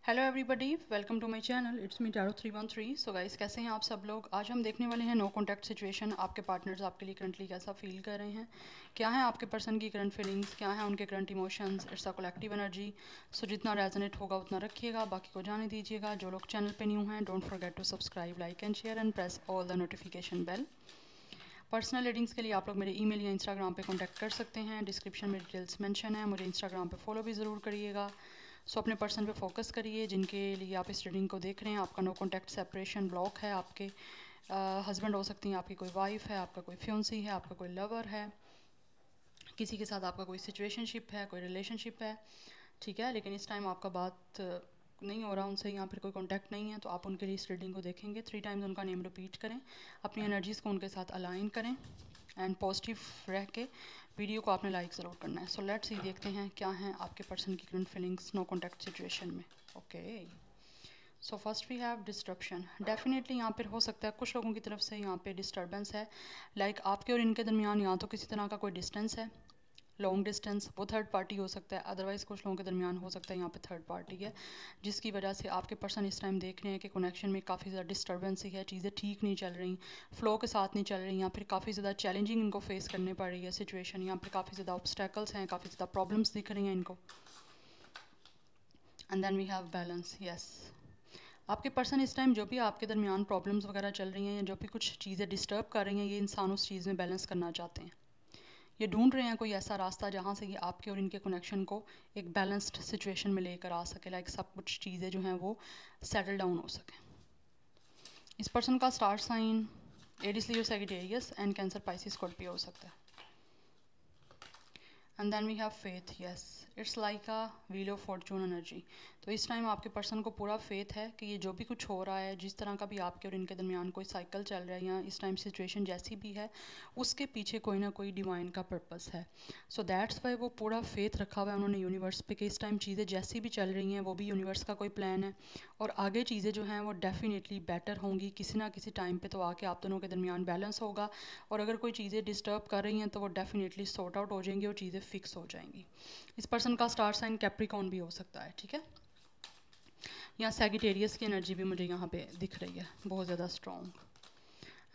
Hello everybody, welcome to my channel. It's me Taro 313। So guys, कैसे हैं आप सब लोग। आज हम देखने वाले हैं नो कॉन्टैक्ट सिचुएशन। आपके पार्टनर्स आपके लिए करंटली कैसा फील कर रहे हैं, क्या है आपके पर्सन की करंट फीलिंग्स, क्या है उनके current emotions. It's a collective energy. So जितना रेजोनेट होगा उतना रखिएगा, बाकी को जाने दीजिएगा। जो लोग चैनल पे न्यू हैं, don't forget to subscribe, like and share and press all the notification bell. Personal readings के लिए आप लोग मेरे ईमेल या इंस्टाग्राम पे कांटेक्ट कर सकते हैं। डिस्क्रिप्शन में डिटेल्स मेंशन है। मुझे इंस्टाग्राम पे फॉलो भी ज़रूर करिएगा। सो अपने पर्सन पे फोकस करिए जिनके लिए आप इस रीडिंग को देख रहे हैं। आपका नो कॉन्टैक्ट सेपरेशन ब्लॉक है, आपके हस्बैंड हो सकती हैं, आपकी कोई वाइफ है, आपका कोई फ्योंसी है, आपका कोई लवर है, किसी के साथ आपका कोई सिचुएशनशिप है, कोई रिलेशनशिप है, ठीक है। लेकिन इस टाइम आपका बात नहीं हो रहा उनसे, या फिर कोई कांटेक्ट नहीं है, तो आप उनके लिए इस रीडिंग को देखेंगे। 3 टाइम्स उनका नेम रिपीट करें, अपनी एनर्जीज़ को उनके साथ अलाइन करें एंड पॉजिटिव रह के वीडियो को आपने लाइक ज़रूर करना है। सो लेट्स सी, देखते हैं क्या हैं आपके पर्सन की current feelings no contact situation में। Okay, so first we have disruption. Definitely यहाँ पर हो सकता है कुछ लोगों की तरफ से यहाँ पे डिस्टर्बेंस है। लाइक आपके और इनके दरमियान या तो किसी तरह का कोई डिस्टेंस है, लॉन्ग डिस्टेंस, वो थर्ड पार्टी हो सकता है। अदरवाइज़ कुछ लोगों के दरमियान हो सकता है यहाँ पे थर्ड पार्टी है, जिसकी वजह से आपके पर्सन इस टाइम देख रहे हैं कि कनेक्शन में काफ़ी ज़्यादा डिस्टर्बेंस है, चीज़ें ठीक नहीं चल रही, फ्लो के साथ नहीं चल रही, या फिर काफ़ी ज़्यादा चैलेंजिंग इनको फेस करने पड़ रही है सिचुएशन। यहाँ पर काफ़ी ज़्यादा ऑब्स्टेकल्स हैं, काफ़ी ज़्यादा प्रॉब्लम्स दिख रही हैं इनको। And then we have balance. Yes, आपके पर्सन इस टाइम जो भी आपके दरमियान प्रॉब्लम्स वगैरह चल रही हैं या जो भी कुछ चीज़ें डिस्टर्ब कर रही हैं, ये इंसान उस चीज़ में बैलेंस करना चाहते हैं। ये ढूंढ रहे हैं कोई ऐसा रास्ता जहाँ से ये आपके और इनके कनेक्शन को एक बैलेंस्ड सिचुएशन में लेकर आ सके, लाइक सब कुछ चीज़ें जो हैं वो सेटल डाउन हो सके। इस पर्सन का star sign Aries, Leo, Sagittarius and Cancer, Pisces, Scorpio हो सकता है। And then we have faith. Yes, it's like a wheel of fortune energy. तो इस टाइम आपके पर्सन को पूरा फेथ है कि ये जो भी कुछ हो रहा है, जिस तरह का भी आपके और इनके दरमियान कोई साइकिल चल रहा है या इस टाइम सिचुएशन जैसी भी है, उसके पीछे कोई ना कोई डिवाइन का पर्पस है। सो दैट्स वाई वो पूरा फेथ रखा हुआ है उन्होंने यूनिवर्स पे कि इस टाइम चीज़ें जैसी भी चल रही हैं वो भी यूनिवर्स का कोई प्लान है, और आगे चीज़ें जो हैं वो डेफिनेटली बेटर होंगी। किसी ना किसी टाइम पे तो आके आप दोनों के दरमियान बैलेंस होगा, और अगर कोई चीज़ें डिस्टर्ब कर रही हैं तो वो डेफिनेटली सॉर्ट आउट हो जाएंगी और चीज़ें फिक्स हो जाएंगी। इस पर्सन का स्टार साइन कैप्रिकॉर्न भी हो सकता है, ठीक है। या सैजिटेरियस की एनर्जी भी मुझे यहाँ पे दिख रही है बहुत ज़्यादा strong.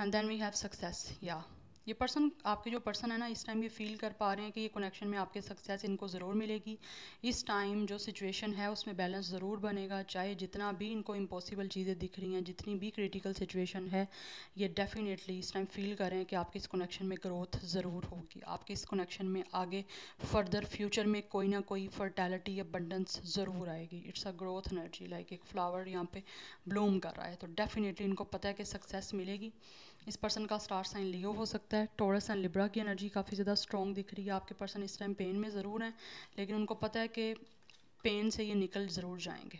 And then we have success. या ये पर्सन, आपके जो पर्सन है ना, इस टाइम ये फील कर पा रहे हैं कि ये कनेक्शन में आपके सक्सेस इनको ज़रूर मिलेगी। इस टाइम जो सिचुएशन है उसमें बैलेंस ज़रूर बनेगा, चाहे जितना भी इनको इम्पॉसिबल चीज़ें दिख रही हैं, जितनी भी क्रिटिकल सिचुएशन है, ये डेफिनेटली इस टाइम फील कर रहे हैं कि आपकी इस कनेक्शन में ग्रोथ ज़रूर होगी। आपके इस कनेक्शन में आगे फर्दर फ्यूचर में कोई ना कोई फर्टैलिटी, अबंडेंस ज़रूर आएगी। It's a growth energy, like एक फ्लावर यहाँ पे ब्लूम कर रहा है, तो डेफिनेटली इनको पता है कि सक्सेस मिलेगी। इस पर्सन का स्टार साइन लियो हो सकता है। टॉरस एंड लिब्रा की एनर्जी काफ़ी ज़्यादा स्ट्रॉन्ग दिख रही है। आपके पर्सन इस टाइम पेन में ज़रूर हैं, लेकिन उनको पता है कि पेन से ये निकल ज़रूर जाएंगे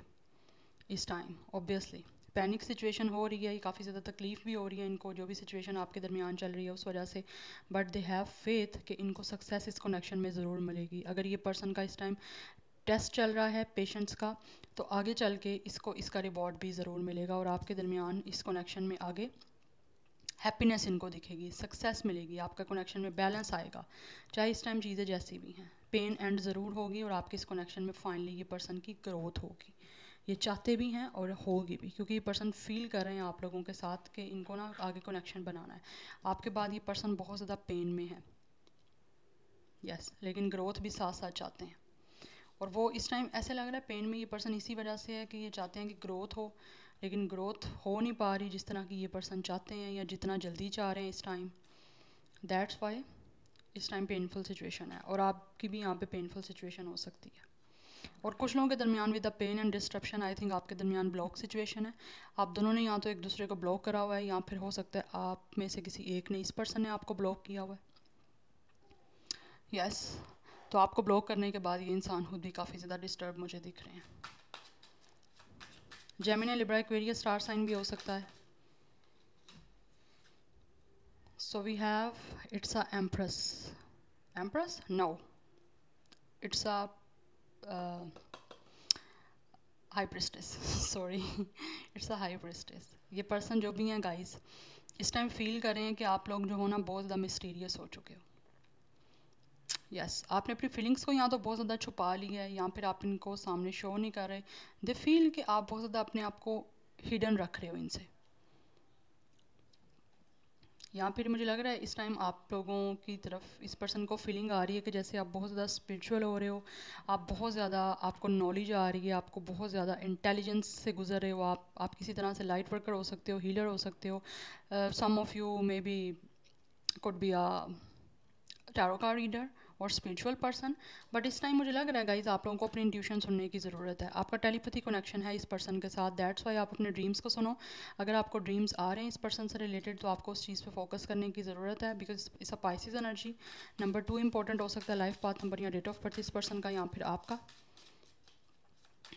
इस टाइम। ऑब्वियसली पैनिक सिचुएशन हो रही है, काफ़ी ज़्यादा तकलीफ़ भी हो रही है इनको, जो भी सिचुएशन आपके दरमियान चल रही है उस वजह से, बट दे हैव फेथ कि इनको सक्सेस इस कनेक्शन में ज़रूर मिलेगी। अगर ये पर्सन का इस टाइम टेस्ट चल रहा है पेशेंस का, तो आगे चल के इसको इसका रिवॉर्ड भी ज़रूर मिलेगा, और आपके दरमियान इस कनेक्शन में आगे हैप्पीनेस इनको दिखेगी, सक्सेस मिलेगी, आपका कनेक्शन में बैलेंस आएगा, चाहे इस टाइम चीज़ें जैसी भी हैं। पेन एंड ज़रूर होगी, और आपके इस कनेक्शन में फाइनली ये पर्सन की ग्रोथ होगी। ये चाहते भी हैं और होगी भी, क्योंकि ये पर्सन फील कर रहे हैं आप लोगों के साथ कि इनको ना आगे कनेक्शन बनाना है। आपके बाद ये पर्सन बहुत ज़्यादा पेन में है, यस, लेकिन ग्रोथ भी साथ साथ चाहते हैं। और वो इस टाइम ऐसे लग रहा है पेन में ये पर्सन इसी वजह से है कि ये चाहते हैं कि ग्रोथ हो, लेकिन ग्रोथ हो नहीं पा रही जिस तरह की ये पर्सन चाहते हैं या जितना जल्दी चाह रहे हैं इस टाइम। दैट्स वाई इस टाइम पेनफुल सिचुएशन है, और आपकी भी यहाँ पे पेनफुल सिचुएशन हो सकती है। और कुछ लोगों के दरमियान with the pain and disruption, I think आपके दरमियान ब्लॉक सिचुएशन है। आप दोनों ने या तो एक दूसरे को ब्लॉक करा हुआ है, या फिर हो सकता है आप में से किसी एक ने, इस पर्सन ने आपको ब्लॉक किया हुआ है। यस, तो आपको ब्लॉक करने के बाद ये इंसान खुद भी काफ़ी ज़्यादा डिस्टर्ब मुझे दिख रहे हैं। Gemini, Libra, Aquarius star sign भी हो सकता है। So we have, it's a empress. Empress, no, it's a high priestess, sorry, it's a high priestess. ये पर्सन जो भी हैं गाइस, इस टाइम फील कर रहे हैं कि आप लोग जो हो ना बहुत ज़्यादा मिस्टीरियस हो चुके हो। यस आपने अपनी फीलिंग्स को यहाँ तो बहुत ज़्यादा छुपा लिया है, या फिर आप इनको सामने शो नहीं कर रहे। दे फील कि आप बहुत ज़्यादा अपने आप को हिडन रख रहे हो इनसे। या फिर मुझे लग रहा है इस टाइम आप लोगों की तरफ इस पर्सन को फीलिंग आ रही है कि जैसे आप बहुत ज़्यादा स्पिरिचुअल हो रहे हो, आप बहुत ज़्यादा, आपको नॉलेज आ रही है, आपको बहुत ज़्यादा इंटेलिजेंस से गुजर रहे हो। आप किसी तरह से लाइट वर्कर हो सकते हो, हीलर हो सकते हो। Some of you may be could be a tarot card reader और स्पिरिचुअल पर्सन। बट इस टाइम मुझे लग रहा है गाइज आप लोगों को अपनी इंट्यूशन सुनने की ज़रूरत है। आपका टेलीपैथी कनेक्शन है इस पर्सन के साथ, दैट्स वाई आप अपने ड्रीम्स को सुनो। अगर आपको ड्रीम्स आ रहे हैं इस पर्सन से रिलेटेड तो आपको उस चीज़ पे फोकस करने की ज़रूरत है, बिकॉज इस अ पाइसिस एनर्जी। नंबर 2 इंपॉर्टेंट हो सकता है लाइफ पाथ नंबर या डेट ऑफ बर्थ इस पर्सन का, या फिर आपका।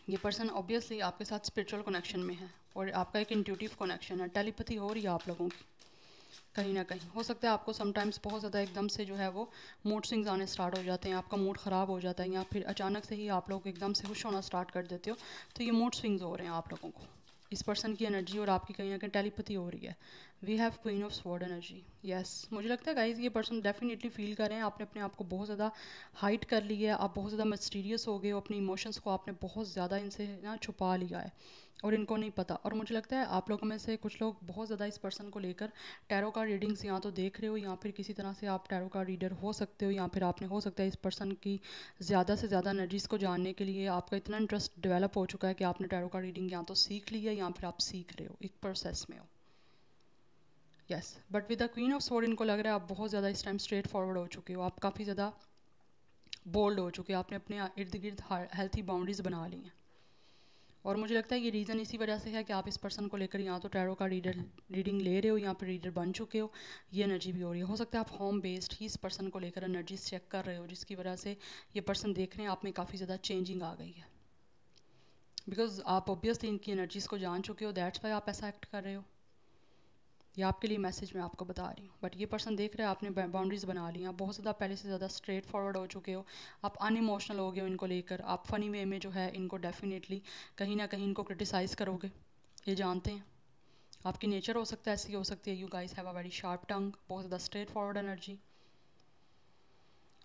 ये पर्सन ऑब्वियसली आपके साथ स्पिरिचुअल कनेक्शन में है और आपका एक इंट्यूटिव कनेक्शन है, टेलीपैथी हो रही है आप लोगों की। कहीं ना कहीं हो सकता है आपको समटाइम्स बहुत ज़्यादा एकदम से जो है वो मूड स्विंग्स आने स्टार्ट हो जाते हैं, आपका मूड ख़राब हो जाता है, या फिर अचानक से ही आप लोग एकदम से खुश होना स्टार्ट कर देते हो। तो ये मूड स्विंग्स हो रहे हैं आप लोगों को, इस पर्सन की एनर्जी और आपकी कहीं ना कहीं टेलीपैथी हो रही है। We have queen of sword energy. Yes मुझे लगता है गाइज ये पर्सन डेफिनेटली फील कर रहे हैं आपने अपने आप को बहुत ज़्यादा हाइड कर लिया है, आप बहुत ज़्यादा मिस्टीरियस हो गए हो, अपनी इमोशंस को आपने बहुत ज़्यादा इनसे ना छुपा लिया है और इनको नहीं पता। और मुझे लगता है आप लोगों में से कुछ लोग बहुत ज़्यादा इस पर्सन को लेकर टैरो कार्ड रीडिंग्स यहाँ तो देख रहे हो, या फिर किसी तरह से आप टैरो कार्ड रीडर हो सकते हो, या फिर आपने हो सकता है इस पर्सन की ज़्यादा से ज़्यादा एनर्जीज़ को जानने के लिए आपका इतना इंटरेस्ट डेवलप हो चुका है कि आपने टैरो कार्ड रीडिंग या तो सीख ली है या फिर आप सीख रहे हो, एक प्रोसेस में हो। Yes but with the queen of sword इनको लग रहा है आप बहुत ज़्यादा इस टाइम स्ट्रेट फॉरवर्ड हो चुके हो, आप काफ़ी ज़्यादा बोल्ड हो चुके हो, आपने अपने इर्द गिर्द हेल्थी बाउंड्रीज बना ली हैं। और मुझे लगता है ये रीज़न इसी वजह से है कि आप इस पर्सन को लेकर यहाँ तो टैरो का रीडिंग ले रहे हो, यहाँ पर रीडर बन चुके हो, ये एनर्जी भी हो रही है। हो सकता है आप होम बेस्ड ही इस पर्सन को लेकर एनर्जीज चेक कर रहे हो, जिसकी वजह से ये पर्सन देख रहे हैं आप में काफ़ी ज़्यादा चेंजिंग आ गई है, बिकॉज आप ऑब्वियसली इनकी एनर्जीज़ को जान चुके हो, दैट्स वाई आप ऐसा एक्ट कर रहे हो। ये आपके लिए मैसेज मैं आपको बता रही हूँ। बट ये पर्सन देख रहे हैं आपने बाउंड्रीज बना ली हैं, आप बहुत ज़्यादा पहले से ज़्यादा स्ट्रेट फॉरवर्ड हो चुके हो, आप अनइमोशनल हो गए हो इनको लेकर, आप फ़नी वे में जो है इनको डेफिनेटली कहीं ना कहीं इनको क्रिटिसाइज़ करोगे, ये जानते हैं। आपकी नेचर हो सकता है ऐसी हो सकती है, you guys have a very sharp tongue, बहुत ज़्यादा स्ट्रेट फॉरवर्ड एनर्जी।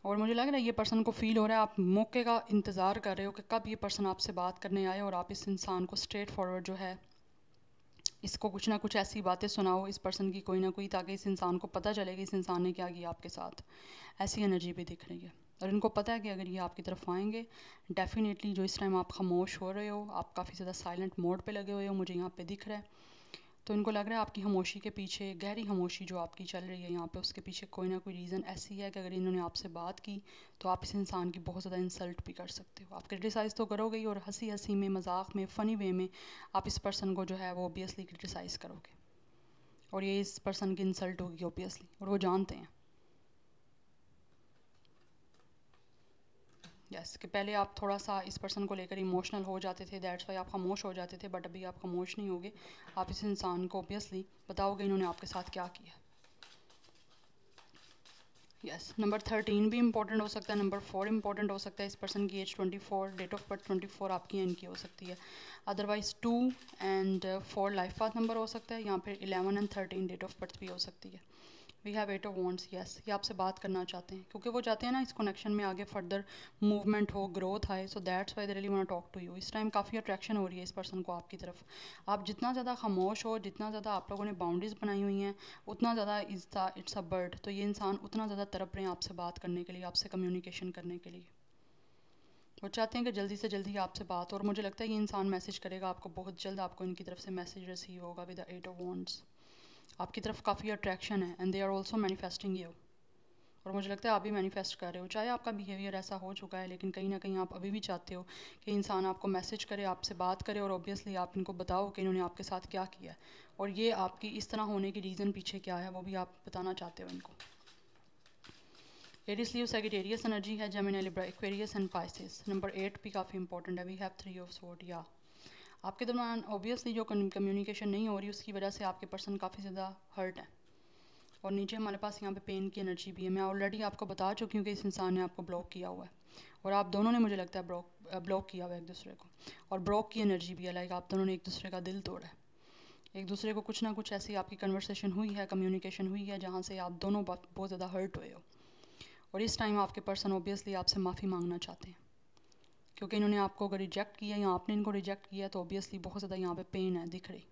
और मुझे लग रहा है ये पर्सन को फील हो रहा है आप मौके का इंतज़ार कर रहे हो कि कब ये पर्सन आपसे बात करने आए और आप इस इंसान को स्ट्रेट फॉरवर्ड जो है इसको कुछ ना कुछ ऐसी बातें सुनाओ इस पर्सन की कोई ना कोई, ताकि इस इंसान को पता चले कि इस इंसान ने क्या किया आपके साथ। ऐसी एनर्जी भी दिख रही है और इनको पता है कि अगर ये आपकी तरफ आएंगे डेफिनेटली, जो इस टाइम आप खामोश हो रहे हो, आप काफ़ी ज़्यादा साइलेंट मोड पे लगे हुए हो, मुझे यहाँ पे दिख रहा है। तो इनको लग रहा है आपकी खामोशी के पीछे, गहरी खामोशी जो आपकी चल रही है यहाँ पे, उसके पीछे कोई ना कोई रीज़न ऐसी है कि अगर इन्होंने आपसे बात की तो आप इस इंसान की बहुत ज़्यादा इंसल्ट भी कर सकते हो। आप क्रिटिसाइज़ तो करोगे ही, और हंसी हंसी में, मजाक में, फ़नी वे में आप इस पर्सन को जो है वो ऑब्वियसली क्रिटिसाइज़ करोगे, और ये इस पर्सन की इंसल्ट होगी ऑब्वियसली, और वो जानते हैं। यस कि पहले आप थोड़ा सा इस पर्सन को लेकर इमोशनल हो जाते थे, दैट्स वाई आप खामोश हो जाते थे, बट अभी आप खामोश नहीं होगे, आप इस इंसान को ऑब्वियसली बताओगे इन्होंने आपके साथ क्या किया। यस नंबर 13 भी इंपॉर्टेंट हो सकता है, नंबर 4 इंपॉर्टेंट हो सकता है। इस पर्सन की एज 24, डेट ऑफ बर्थ 24 आपकी या इनकी हो सकती है। Otherwise 2 and 4 life path number हो सकता है, या फिर 11 एंड 13 डेट ऑफ बर्थ भी हो सकती है। We have 8 of wands. Yes ये आपसे बात करना चाहते हैं, क्योंकि वो चाहते हैं ना इस कनेक्शन में आगे फर्दर मूवमेंट हो, ग्रोथ आए, so that's why they really want to talk to you. इस टाइम काफ़ी अट्रैक्शन हो रही है इस पर्सन को आपकी तरफ। आप जितना ज़्यादा खामोश हो, जितना ज़्यादा आप लोगों ने बाउंड्रीज बनाई हुई हैं, उतना ज़्यादा इट्स अ बर्ड, तो ये इंसान उतना ज़्यादा तड़प रहे हैं आपसे बात करने के लिए, आपसे कम्युनिकेशन करने के लिए। वो चाहते हैं कि जल्दी से जल्दी आपसे बात हो, और मुझे लगता है ये इंसान मैसेज करेगा आपको बहुत जल्द, आपको इनकी तरफ से मैसेज रिसीव होगा विद द 8 ऑफ वॉन्ड्स। आपकी तरफ काफ़ी अट्रैक्शन है and they are also manifesting you, और मुझे लगता है आप भी मैनिफेस्ट कर रहे हो, चाहे आपका बिहेवियर ऐसा हो चुका है, लेकिन कहीं ना कहीं आप अभी भी चाहते हो कि इंसान आपको मैसेज करे, आपसे बात करे, और ऑब्वियसली आप इनको बताओ कि इन्होंने आपके साथ क्या किया है, और ये आपकी इस तरह होने की रीज़न पीछे क्या है वो भी आप बताना चाहते हो इनको। एरिस लियो सैजिटेरियस एनर्जी है, Gemini Libra Aquarius and Pisces. Number 8 भी काफ़ी इंपॉर्टेंट है। We have 3 of sword. या आपके दरमियान ऑब्वियसली जो कम्युनिकेशन नहीं हो रही उसकी वजह से आपके पर्सन काफ़ी ज़्यादा हर्ट है, और नीचे हमारे पास यहाँ पे पेन की एनर्जी भी है। मैं ऑलरेडी आपको बता चुकी हूँ कि इस इंसान ने आपको ब्लॉक किया हुआ है, और आप दोनों ने मुझे लगता है ब्लॉक किया हुआ है एक दूसरे को, और ब्लॉक की एनर्जी भी है, लाइक आप दोनों ने एक दूसरे का दिल तोड़ा है। एक दूसरे को कुछ ना कुछ ऐसी आपकी कन्वर्सेशन हुई है, कम्युनिकेशन हुई है, जहाँ से आप दोनों बहुत ज़्यादा हर्ट हुए हो, और इस टाइम आपके पर्सन ऑब्वियसली आपसे माफ़ी मांगना चाहते हैं, क्योंकि इन्होंने आपको अगर रिजेक्ट किया या आपने इनको रिजेक्ट किया तो ऑब्वियसली बहुत ज़्यादा यहाँ पे पेन है दिख रही।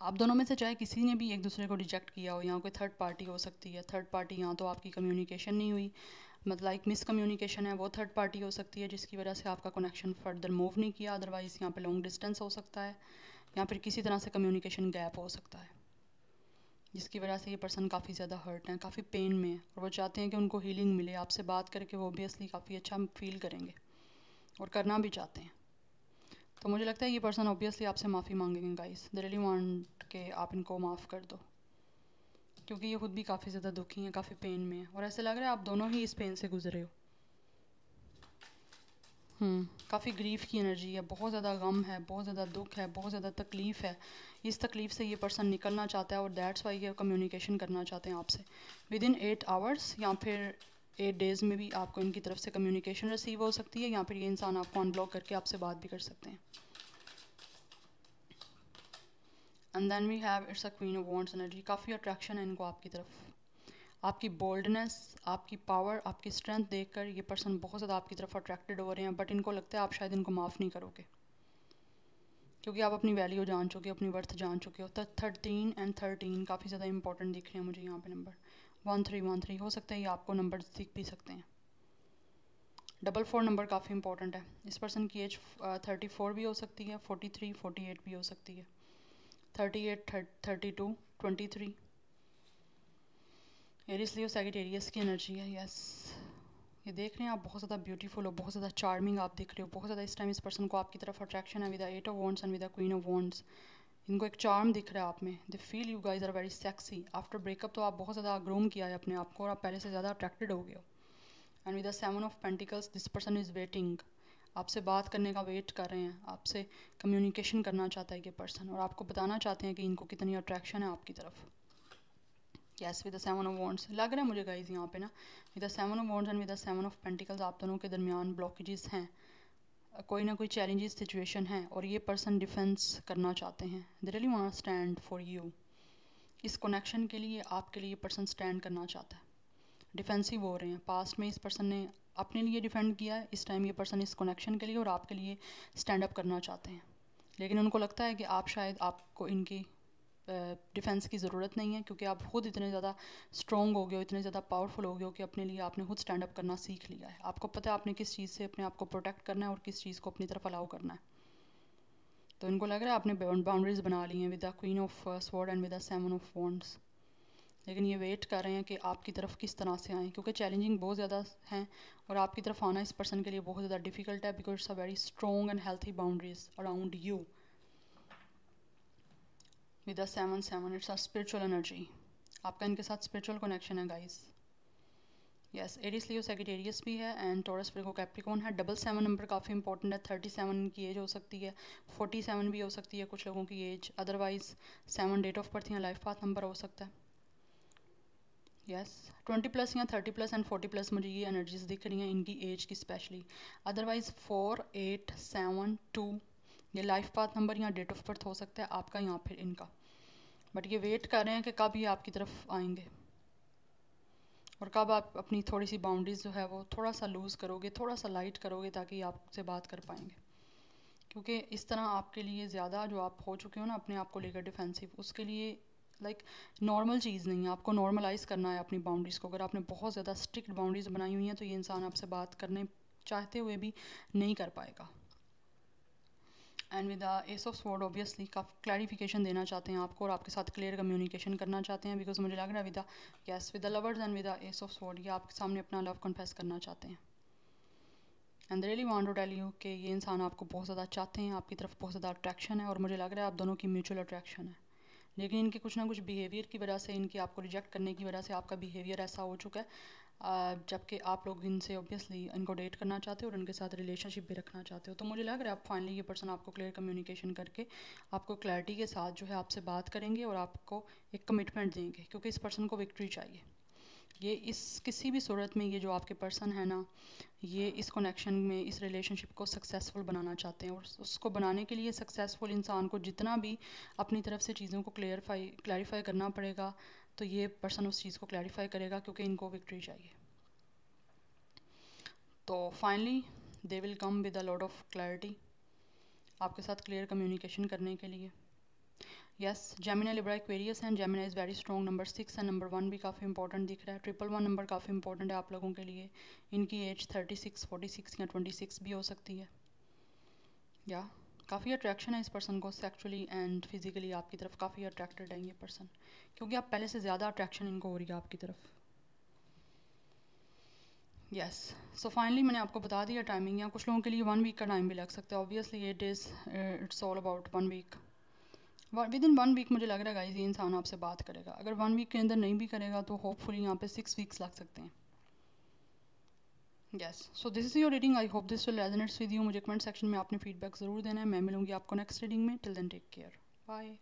आप दोनों में से चाहे किसी ने भी एक दूसरे को रिजेक्ट किया हो, यहाँ कोई थर्ड पार्टी हो सकती है। थर्ड पार्टी यहाँ तो आपकी कम्युनिकेशन नहीं हुई, मतलब एक मिसकम्युनिकेशन है, वो थर्ड पार्टी हो सकती है जिसकी वजह से आपका कनेक्शन फर्दर मूव नहीं किया। अदरवाइज़ यहाँ पे लॉन्ग डिस्टेंस हो सकता है, या फिर किसी तरह से कम्युनिकेशन गैप हो सकता है, जिसकी वजह से ये पर्सन काफ़ी ज़्यादा हर्ट हैं, काफ़ी पेन में है, और वो चाहते हैं कि उनको हीलिंग मिले। आपसे बात करके वो ऑब्वियसली काफ़ी अच्छा फील करेंगे और करना भी चाहते हैं। तो मुझे लगता है ये पर्सन ऑब्वियसली आपसे माफ़ी मांगेंगे गाइस। दे रियली वांट के आप इनको माफ़ कर दो, क्योंकि ये खुद भी काफ़ी ज़्यादा दुखी हैं, काफ़ी पेन में है, और ऐसे लग रहा है आप दोनों ही इस पेन से गुजरे हो। काफ़ी ग्रीफ की एनर्जी है, बहुत ज़्यादा गम है, बहुत ज़्यादा दुख है, बहुत ज़्यादा तकलीफ़ है। इस तकलीफ़ से ये पर्सन निकलना चाहता है, और दैट्स वाई ये कम्युनिकेशन करना चाहते हैं आपसे विद इन 8 आवर्स या फिर 8 डेज़ में भी आपको इनकी तरफ से कम्युनिकेशन रिसीव हो सकती है, या फिर ये इंसान आपको अनब्लॉक करके आपसे बात भी कर सकते हैं। And then we have it's a queen of wands energy. काफ़ी अट्रैक्शन है इनको आपकी तरफ, आपकी बोल्डनेस, आपकी पावर, आपकी स्ट्रेंथ देखकर ये पर्सन बहुत ज़्यादा आपकी तरफ अट्रैक्टेड हो रहे हैं। बट इनको लगता है आप शायद इनको माफ़ नहीं करोगे, क्योंकि आप अपनी वैल्यू जान चुके हो, अपनी वर्थ जान चुके हो। तो 13 एंड 13 काफ़ी ज़्यादा इंपॉर्टेंट दिख रहे हैं मुझे यहाँ पे। नंबर 1313 हो सकता है ये आपको नंबर दिख भी सकते हैं। 44 नंबर काफ़ी इंपॉर्टेंट है। इस पर्सन की एज 34 भी हो सकती है, 43, 48 भी हो सकती है, 38, 32, 23। एरिस लियो सैजिटेरियस की एनर्जी है। यस, ये देख रहे हैं आप बहुत ज़्यादा ब्यूटीफुल हो, बहुत ज़्यादा चार्मिंग आप दिख रहे हो, बहुत ज़्यादा इस टाइम इस पर्सन को आपकी तरफ अट्रैक्शन है with 8 of wands and with queen of wands. इनको एक चार्म दिख रहा है आप में। They feel you guys are very sexy. After breakup तो आप बहुत ज़्यादा ग्रूम किया है अपने आप को, और आप पहले से ज़्यादा अट्रैक्टेड हो गए हो। And with the 7 of pentacles this person is waiting. आपसे बात करने का वेट कर रहे हैं, आपसे कम्युनिकेशन करना चाहता है ये पर्सन, और आपको बताना चाहते हैं कि इनको कितनी अट्रैक्शन है आपकी तरफ। Yes, with the 7 of wands लग रहा है मुझे गाइज यहाँ पे ना, with the 7 of wands and with the 7 of pentacles आप दोनों के दरमियान ब्लॉकेजेस हैं, कोई ना कोई चैलेंजेस सिचुएशन है, और ये पर्सन डिफेंस करना चाहते हैं। दे really want stand for you. इस कनेक्शन के लिए आपके लिए पर्सन स्टैंड करना चाहता है, डिफेंसिव हो रहे हैं। पास्ट में इस पर्सन ने अपने लिए डिफेंड किया है, इस टाइम ये पर्सन इस कनेक्शन के लिए और आपके लिए स्टैंड अप करना चाहते हैं, लेकिन उनको लगता है कि आप शायद आपको इनकी डिफेंस की ज़रूरत नहीं है, क्योंकि आप खुद इतने ज़्यादा स्ट्रॉन्ग हो गए हो, इतने ज़्यादा पावरफुल हो गए हो कि अपने लिए आपने खुद स्टैंड अप करना सीख लिया है। आपको पता है आपने किस चीज़ से अपने आप को प्रोटेक्ट करना है और किस चीज़ को अपनी तरफ अलाउ करना है। तो इनको लग रहा है आपने बाउंड्रीज बना ली हैं with the queen of sword and with the 7 of wands, लेकिन ये वेट कर रहे हैं कि आपकी तरफ किस तरह से आएँ, क्योंकि चैलेंजिंग बहुत ज़्यादा हैं, और आपकी तरफ आना इस पर्सन के लिए बहुत ज़्यादा डिफिकल्ट है, because it's a very strong and healthy boundaries around you with the 7 it's a spiritual energy. आपका इनके साथ स्पिरिचुअल कनेक्शन है guys. Yes, Eris Leo Sagittarius भी है एंड टॉरस विर्गो कैप्रिकॉर्न है। 77 नंबर काफ़ी इंपॉर्टेंट है। 37 की एज हो सकती है, 47 भी हो सकती है कुछ लोगों की age. Otherwise 7 date of birth या लाइफ पाथ नंबर हो सकता है। यस, 20+ या 30+ एंड 40+ मुझे ये एनर्जीज दिख रही हैं इनकी एज की स्पेशली। अदरवाइज 4, 8, 7, 2 ये लाइफ पाथ नंबर या डेट ऑफ बर्थ हो सकता है आपका या फिर इनका। बट ये वेट कर रहे हैं कि कब ये आपकी तरफ आएंगे, और कब आप अपनी थोड़ी सी बाउंड्रीज जो है वो थोड़ा सा लूज़ करोगे, थोड़ा सा लाइट करोगे, ताकि आपसे बात कर पाएंगे। क्योंकि इस तरह आपके लिए ज़्यादा जो आप हो चुके हो ना अपने आप को लेकर डिफेंसिव, उसके लिए लाइक नॉर्मल चीज़ नहीं है। आपको नॉर्मलाइज़ करना है अपनी बाउंड्रीज़ को। अगर आपने बहुत ज़्यादा स्ट्रिक्ट बाउंड्रीज़ बनाई हुई हैं तो ये इंसान आपसे बात करने चाहते हुए भी नहीं कर पाएगा। And with the ace of sword obviously काफ़ी क्लैरिफिकेशन देना चाहते हैं आपको, और आपके साथ क्लियर कम्युनिकेशन करना चाहते हैं, बिकॉज मुझे लग रहा है with the yes with the lovers and with the ace of sword ये आपके सामने अपना लव कन्फेस करना चाहते हैं। And really want to tell you कि ये इंसान आपको बहुत ज़्यादा चाहते हैं, आपकी तरफ बहुत ज़्यादा अट्रैक्शन है, और मुझे लग रहा है आप दोनों की म्यूचुअल अट्रैक्शन है। लेकिन इनके कुछ ना कुछ बिहेवियर की वजह से, इनके आपको रिजेक्ट करने की वजह से आपका बिहेवियर ऐसा हो चुका है, जबकि आप लोग इनसे ऑब्वियसली इनको डेट करना चाहते हो और उनके साथ रिलेशनशिप भी रखना चाहते हो। तो मुझे लग रहा है आप फाइनली ये पर्सन आपको क्लियर कम्युनिकेशन करके आपको क्लैरिटी के साथ जो है आपसे बात करेंगे और आपको एक कमिटमेंट देंगे, क्योंकि इस पर्सन को विक्ट्री चाहिए। ये इस किसी भी सूरत में ये जो आपके पर्सन है ना, ये इस कनेक्शन में इस रिलेशनशिप को सक्सेसफुल बनाना चाहते हैं, और उसको बनाने के लिए सक्सेसफुल इंसान को जितना भी अपनी तरफ से चीज़ों को क्लियरिफाई करना पड़ेगा, तो ये पर्सन उस चीज़ को क्लैरिफाई करेगा क्योंकि इनको विक्ट्री चाहिए। तो finally they will come with a lot of clarity, आपके साथ क्लियर कम्युनिकेशन करने के लिए। Yes, Gemini Libra Aquarius and Gemini is very strong. Number 6 and number 1 भी काफ़ी इंपॉर्टेंट दिख रहा है। 111 नंबर काफ़ी इंपॉर्टेंट है आप लोगों के लिए। इनकी एज 36, 46 या 26 भी हो सकती है। या काफ़ी अट्रैक्शन है इस पर्सन को सेक्चुअली एंड फिजिकली आपकी तरफ, काफ़ी अट्रैक्टेड है ये पर्सन, क्योंकि आप पहले से ज़्यादा अट्रैक्शन इनको हो रही है आपकी तरफ। यस, सो फाइनली मैंने आपको बता दिया टाइमिंग। या कुछ लोगों के लिए 1 वीक का टाइम भी लग सकता है। Obviously it is it's all about 1 week. Within 1 week मुझे लग रहा है गाइस ये इंसान आपसे बात करेगा। अगर 1 वीक के अंदर नहीं भी करेगा तो होपफुली यहाँ पे 6 वीक्स लग सकते हैं। Yes, so this is your reading. I hope this will resonates with you. मुझे कमेंट सेक्शन में आपने फीडबैक ज़रूर देना है। मैं मिलूंगी आपको नेक्स्ट रीडिंग में। Till then take care, bye.